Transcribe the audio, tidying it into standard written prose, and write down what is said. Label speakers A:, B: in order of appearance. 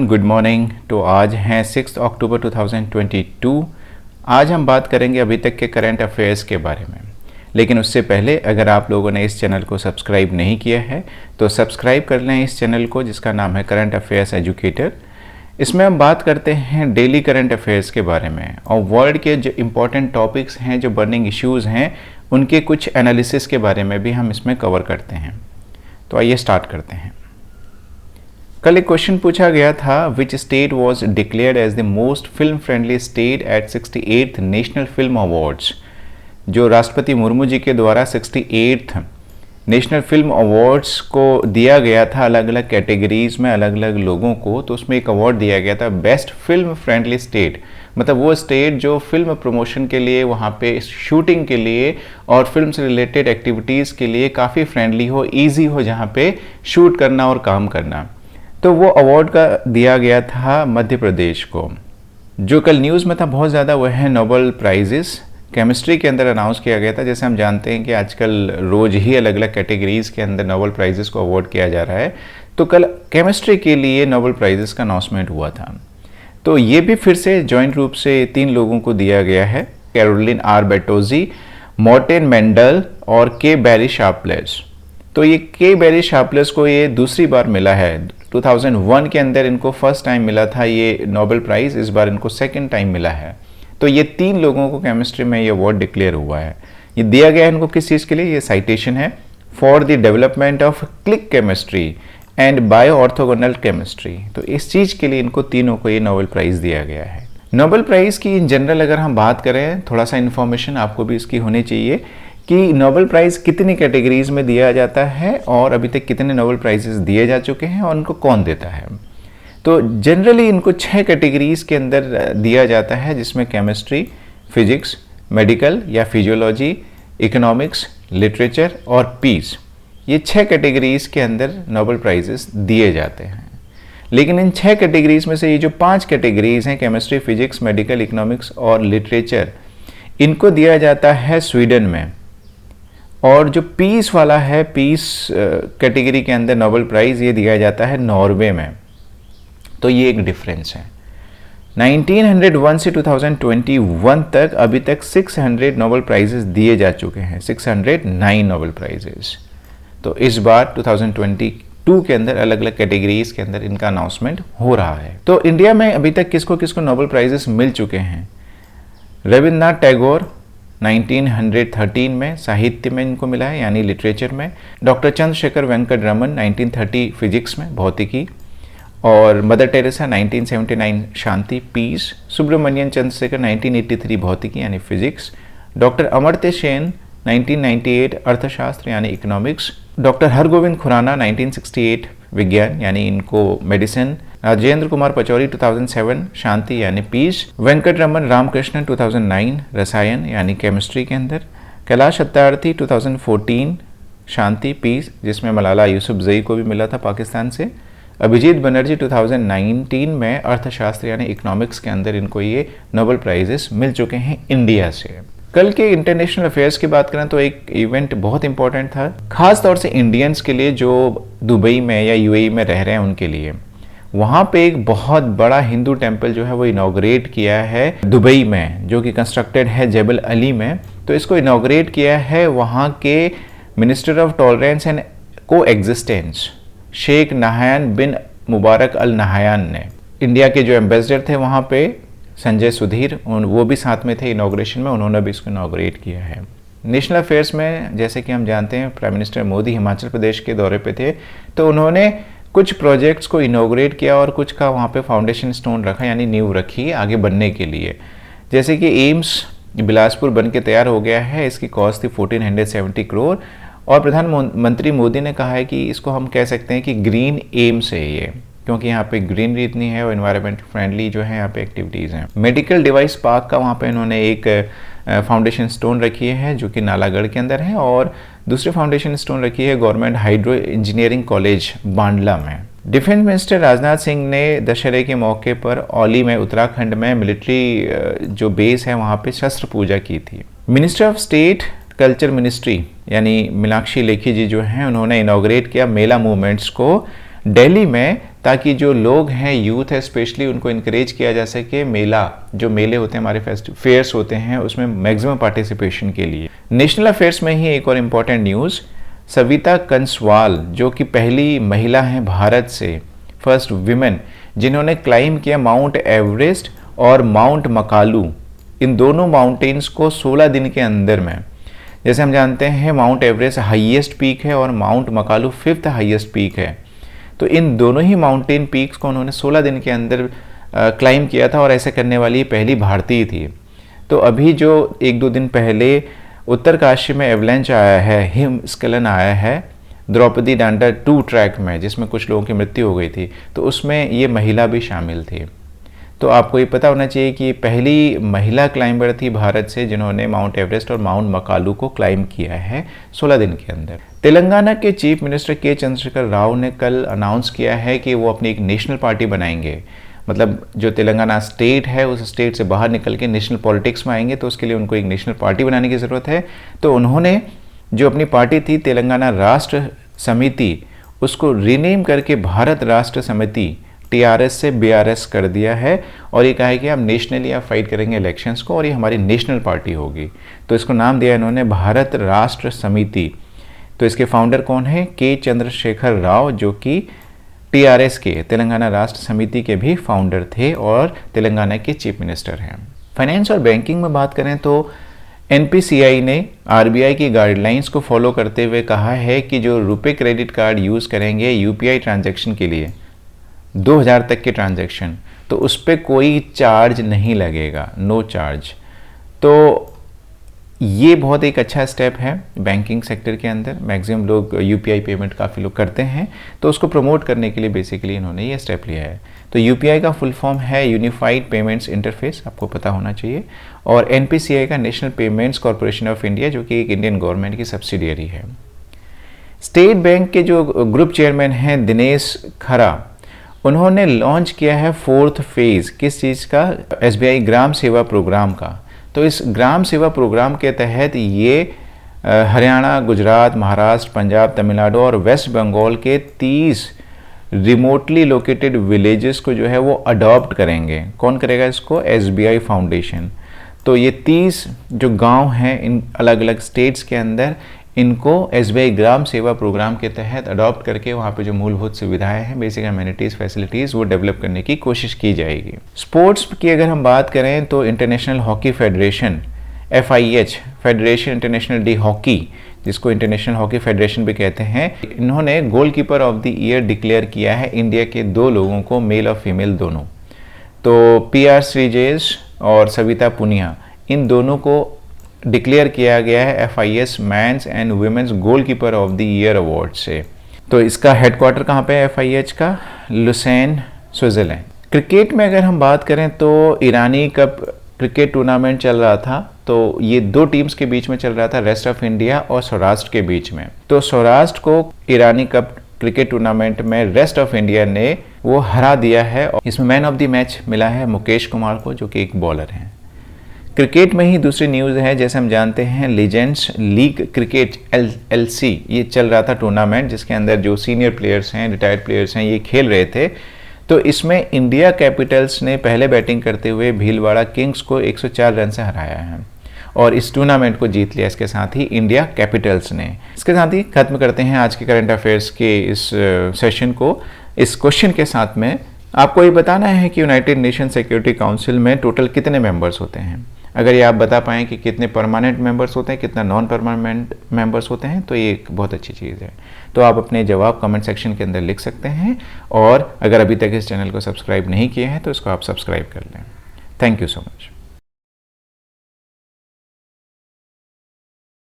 A: Everyone, good morning. तो आज हैं 6 अक्टूबर 2022। आज हम बात करेंगे अभी तक के करंट अफेयर्स के बारे में। लेकिन उससे पहले अगर आप लोगों ने इस चैनल को सब्सक्राइब नहीं किया है तो सब्सक्राइब कर लें इस चैनल को, जिसका नाम है करंट अफेयर्स एजुकेटर। इसमें हम बात करते हैं डेली करंट अफेयर्स के बारे में और वर्ल्ड के जो इम्पोर्टेंट टॉपिक्स हैं, जो बर्निंग इश्यूज़ हैं, उनके कुछ एनालिसिस के बारे में भी हम इसमें कवर करते हैं। तो आइए स्टार्ट करते हैं। कल एक क्वेश्चन पूछा गया था, which state was declared as the most film friendly state at 68th national film awards. जो राष्ट्रपति मुर्मू जी के द्वारा 68th नेशनल फिल्म अवार्ड्स को दिया गया था अलग अलग कैटेगरीज में अलग अलग लोगों को, तो उसमें एक अवार्ड दिया गया था बेस्ट फिल्म फ्रेंडली स्टेट। मतलब वो स्टेट जो फिल्म प्रमोशन के लिए, वहाँ पे शूटिंग के लिए और फिल्म से रिलेटेड एक्टिविटीज़ के लिए काफ़ी फ्रेंडली हो, ईजी हो जहाँ पे शूट करना और काम करना। तो वो अवार्ड का दिया गया था मध्य प्रदेश को। जो कल न्यूज़ में था बहुत ज़्यादा, वह है नोबेल प्राइजेस। केमिस्ट्री के अंदर अनाउंस किया गया था। जैसे हम जानते हैं कि आजकल रोज़ ही अलग अलग कैटेगरीज़ के अंदर नोबेल प्राइजेस को अवार्ड किया जा रहा है। तो कल केमिस्ट्री के लिए नोबेल प्राइजेस का अनाउंसमेंट हुआ था। तो ये भी फिर से जॉइंट रूप से 3 लोगों को दिया गया है, कैरोलिन आर बेटोजी, मॉर्टेन मेंडल और के बैरी शार्पलेस। तो ये के बैरी शार्पलेस को ये दूसरी बार मिला है। 2001 के अंदर इनको फर्स्ट टाइम मिला था ये नोबेल प्राइज़, इस बार इनको सेकंड टाइम मिला है। तो ये 3 लोगों को केमिस्ट्री में ये अवार्ड डिक्लेयर हुआ है। ये दिया गया है इनको किस चीज़ के लिए? ये साइटेशन है, for the development of click chemistry and bio orthogonal chemistry. तो इस चीज़ के लिए इनको तीनों को ये नोबेल प्राइज़ दिया गया है। नोबेल प्राइज़ की इन जनरल अगर हम बात करें, थोड़ा सा इन्फॉर्मेशन आपको भी इसकी होनी चाहिए कि नोबेल प्राइज़ कितनी कैटेगरीज में दिया जाता है और अभी तक कितने नोबेल प्राइजेस दिए जा चुके हैं और उनको कौन देता है। तो जनरली इनको 6 कैटेगरीज के अंदर दिया जाता है, जिसमें केमिस्ट्री, फिजिक्स, मेडिकल या फिजियोलॉजी, इकोनॉमिक्स, लिटरेचर और पीस, ये 6 कैटेगरीज के अंदर नोबेल प्राइजेस दिए जाते हैं। लेकिन इन 6 कैटेगरीज में से ये जो 5 कैटेगरीज हैं, केमिस्ट्री, फिजिक्स, मेडिकल, इकोनॉमिक्स और लिटरेचर, इनको दिया जाता है स्वीडन में। और जो पीस वाला है, पीस कैटेगरी के अंदर नोबेल प्राइज़ ये दिया जाता है नॉर्वे में। तो ये एक डिफरेंस है। 1901 से 2021 तक अभी तक 600 नोबेल प्राइजेस दिए जा चुके हैं, 609 नोबेल प्राइजेस। तो इस बार 2022 के अंदर अलग अलग कैटेगरीज के अंदर इनका अनाउंसमेंट हो रहा है। तो इंडिया में अभी तक किसको किसको नोबेल प्राइजेस मिल चुके हैं? रविन्द्रनाथ टैगोर 1913 में साहित्य में इनको मिला है, यानी लिटरेचर में। डॉक्टर चंद्रशेखर वेंकट रमन 1930 फिजिक्स में, भौतिकी। और मदर टेरेसा 1979 शांति, पीस। सुब्रमण्यम चंद्रशेखर 1983 भौतिकी यानी फिजिक्स। डॉक्टर अमर्त्य सेन 1998 अर्थशास्त्र यानी इकोनॉमिक्स। डॉक्टर हरगोविंद खुराना 1968 विज्ञान यानी इनको मेडिसिन। राजेंद्र कुमार पचौरी 2007 शांति यानी पीस। वेंकट रमन रामकृष्णन 2009 रसायन यानी केमिस्ट्री के अंदर। कैलाश सत्यार्थी 2014 शांति, पीस, जिसमें मलाला यूसुफजई को भी मिला था पाकिस्तान से। अभिजीत बनर्जी 2019 में अर्थशास्त्र यानी इकोनॉमिक्स के अंदर इनको ये नोबेल प्राइजेस मिल चुके हैं इंडिया से। कल के इंटरनेशनल अफेयर्स की बात करें तो एक इवेंट बहुत इंपॉर्टेंट था, खास तौर से इंडियंस के लिए जो दुबई में या यूएई में रह रहे हैं उनके लिए। वहाँ पे एक बहुत बड़ा हिंदू टेम्पल जो है वो इनॉग्रेट किया है दुबई में, जो कि कंस्ट्रक्टेड है जबल अली में। तो इसको इनॉग्रेट किया है वहाँ के मिनिस्टर ऑफ टॉलरेंस एंड को एग्जिस्टेंस शेख नहायान बिन मुबारक अल नहायान ने। इंडिया के जो एम्बेसडर थे वहाँ पे संजय सुधीर, वो भी साथ में थे इनॉग्रेशन में, उन्होंने भी इसको इनॉग्रेट किया है। नेशनल अफेयर्स में जैसे कि हम जानते हैं प्राइम मिनिस्टर मोदी हिमाचल प्रदेश के दौरे पे थे, तो उन्होंने कुछ प्रोजेक्ट्स को इनॉग्रेट किया और कुछ का वहाँ पे फाउंडेशन स्टोन रखा, यानी नींव रखी आगे बढ़ने के लिए। जैसे कि एम्स बिलासपुर बन के तैयार हो गया है, इसकी कॉस्ट थी 1470 करोड़। और प्रधानमंत्री मोदी ने कहा है कि इसको हम कह सकते हैं कि ग्रीन एम्स है ये, क्योंकि यहाँ पे ग्रीनरी इतनी है और एनवायरनमेंट फ्रेंडली जो है यहाँ पे एक्टिविटीज़ हैं। मेडिकल डिवाइस पार्क का वहाँ पे इन्होंने एक फाउंडेशन स्टोन रखी है जो कि नालागढ़ के अंदर है, और दूसरी फाउंडेशन स्टोन रखी है government hydro engineering college Bandla में। डिफेंस मिनिस्टर राजनाथ सिंह ने दशहरे के मौके पर औली में उत्तराखंड में मिलिट्री जो बेस है वहाँ पे शस्त्र पूजा की थी। Minister of state culture ministry यानी मीनाक्षी लेखी जी जो हैं, उन्होंने इनॉग्रेट किया मेला मूवमेंट्स को दिल्ली में, ताकि जो लोग हैं, यूथ है स्पेशली, उनको इनकरेज किया जा सके मेला, जो मेले होते हैं हमारे फेयर्स होते हैं, उसमें मैक्सिमम पार्टिसिपेशन के लिए। नेशनल अफेयर्स में ही एक और इम्पॉर्टेंट न्यूज़, सविता कंसवाल जो कि पहली महिला हैं भारत से, फर्स्ट विमेन जिन्होंने क्लाइम किया माउंट एवरेस्ट और माउंट मकालू, इन दोनों माउंटेन्स को 16 दिन के अंदर में। जैसे हम जानते हैं माउंट एवरेस्ट हाईएस्ट पीक है और mount Makalu 5th highest peak है, तो इन दोनों ही माउंटेन पीक्स को उन्होंने 16 दिन के अंदर क्लाइम किया था और ऐसे करने वाली पहली भारतीय थी। तो अभी जो 1-2 दिन पहले उत्तरकाशी में एवलेंच आया है, हिमस्खलन आया है द्रौपदी डांडा 2 ट्रैक में, जिसमें कुछ लोगों की मृत्यु हो गई थी, तो उसमें ये महिला भी शामिल थी। तो आपको ये पता होना चाहिए कि पहली महिला क्लाइंबर थी भारत से जिन्होंने माउंट एवरेस्ट और माउंट मकालू को क्लाइम किया है 16 दिन के अंदर। तेलंगाना के चीफ मिनिस्टर के चंद्रशेखर राव ने कल अनाउंस किया है कि वो अपनी एक नेशनल पार्टी बनाएंगे, मतलब जो तेलंगाना स्टेट है उस स्टेट से बाहर निकल के नेशनल पॉलिटिक्स में आएंगे, तो उसके लिए उनको एक नेशनल पार्टी बनाने की ज़रूरत है। तो उन्होंने जो अपनी पार्टी थी तेलंगाना राष्ट्र समिति, उसको रीनेम करके भारत राष्ट्र समिति TRS से BRS कर दिया है, और ये कहा है कि हम नेशनली आप फाइट करेंगे इलेक्शंस को और ये हमारी नेशनल पार्टी होगी। तो इसको नाम दिया इन्होंने भारत राष्ट्र समिति। तो इसके फाउंडर कौन है? के चंद्रशेखर राव, जो कि TRS के तेलंगाना राष्ट्र समिति के भी फाउंडर थे और तेलंगाना के चीफ मिनिस्टर हैं। फाइनेंस और बैंकिंग में बात करें तो NPCI ने RBI की गाइडलाइंस को फॉलो करते हुए कहा है कि जो रुपे क्रेडिट कार्ड यूज़ करेंगे UPI ट्रांजैक्शन के लिए 2000 तक के ट्रांजैक्शन, तो उस पर कोई चार्ज नहीं लगेगा, नो चार्ज। तो ये बहुत एक अच्छा स्टेप है बैंकिंग सेक्टर के अंदर। मैक्सिमम लोग UPI पेमेंट काफ़ी लोग करते हैं, तो उसको प्रमोट करने के लिए बेसिकली इन्होंने ये स्टेप लिया है। तो UPI का फुल फॉर्म है यूनिफाइड पेमेंट्स इंटरफेस, आपको पता होना चाहिए, और NPCI का national payments corporation of India, जो कि एक इंडियन गवर्नमेंट की सब्सिडियरी है। स्टेट बैंक के जो ग्रुप चेयरमैन हैं दिनेश खरा, उन्होंने लॉन्च किया है 4th फेज़ किस चीज़ का? SBI ग्राम सेवा प्रोग्राम का। तो इस ग्राम सेवा प्रोग्राम के तहत ये हरियाणा, गुजरात, महाराष्ट्र, पंजाब, तमिलनाडु और वेस्ट बंगाल के 30 रिमोटली लोकेटेड विलेजेस को जो है वो अडॉप्ट करेंगे। कौन करेगा इसको? SBI foundation. तो ये 30 जो गांव हैं इन अलग अलग स्टेट्स के अंदर, इनको SBI ग्राम सेवा प्रोग्राम के तहत अडॉप्ट करके वहाँ पे जो मूलभूत सुविधाएं हैं, बेसिक एमिनिटीज़, फैसिलिटीज़, वो डेवलप करने की कोशिश की जाएगी। स्पोर्ट्स की अगर हम बात करें तो international hockey federation FIH, federation international D hockey, जिसको इंटरनेशनल हॉकी फेडरेशन भी कहते हैं, इन्होंने goalkeeper of the year declare किया है इंडिया के 2 लोगों को, मेल और फीमेल दोनों। तो PR श्रीजेश और सविता पुनिया, इन दोनों को डिक्लेयर किया गया है FIS men's and women's goalkeeper of the year award से। तो इसका हेडक्वार्टर कहाँ पे है FIH का? Lausanne, Switzerland. क्रिकेट में अगर हम बात करें तो ईरानी कप क्रिकेट टूर्नामेंट चल रहा था, तो ये 2 टीम्स के बीच में चल रहा था, रेस्ट ऑफ इंडिया और सौराष्ट्र के बीच में। तो सौराष्ट्र को ईरानी कप क्रिकेट टूर्नामेंट में रेस्ट ऑफ इंडिया ने वो हरा दिया है, और इसमें मैन ऑफ द मैच मिला है मुकेश कुमार को, जो कि एक बॉलर हैं। क्रिकेट में ही दूसरी न्यूज़ है, जैसे हम जानते हैं लीजेंड्स लीग क्रिकेट LLC ये चल रहा था टूर्नामेंट, जिसके अंदर जो सीनियर प्लेयर्स हैं, रिटायर्ड प्लेयर्स हैं, ये खेल रहे थे। तो इसमें इंडिया कैपिटल्स ने पहले बैटिंग करते हुए भीलवाड़ा किंग्स को 104 रन से हराया है और इस टूर्नामेंट को जीत लिया इसके साथ ही इंडिया कैपिटल्स ने। इसके साथ ही खत्म करते हैं आज के करंट अफेयर्स के इस सेशन को इस क्वेश्चन के साथ में। आपको ये बताना है कि यूनाइटेड नेशन सिक्योरिटी काउंसिल में टोटल कितने मेंबर्स होते हैं। अगर ये आप बता पाएँ कि कितने परमानेंट मेंबर्स होते हैं, कितना नॉन परमानेंट मेंबर्स होते हैं, तो ये एक बहुत अच्छी चीज़ है। तो आप अपने जवाब कमेंट सेक्शन के अंदर लिख सकते हैं, और अगर अभी तक इस चैनल को सब्सक्राइब नहीं किए हैं तो इसको आप सब्सक्राइब कर लें। Thank you so much.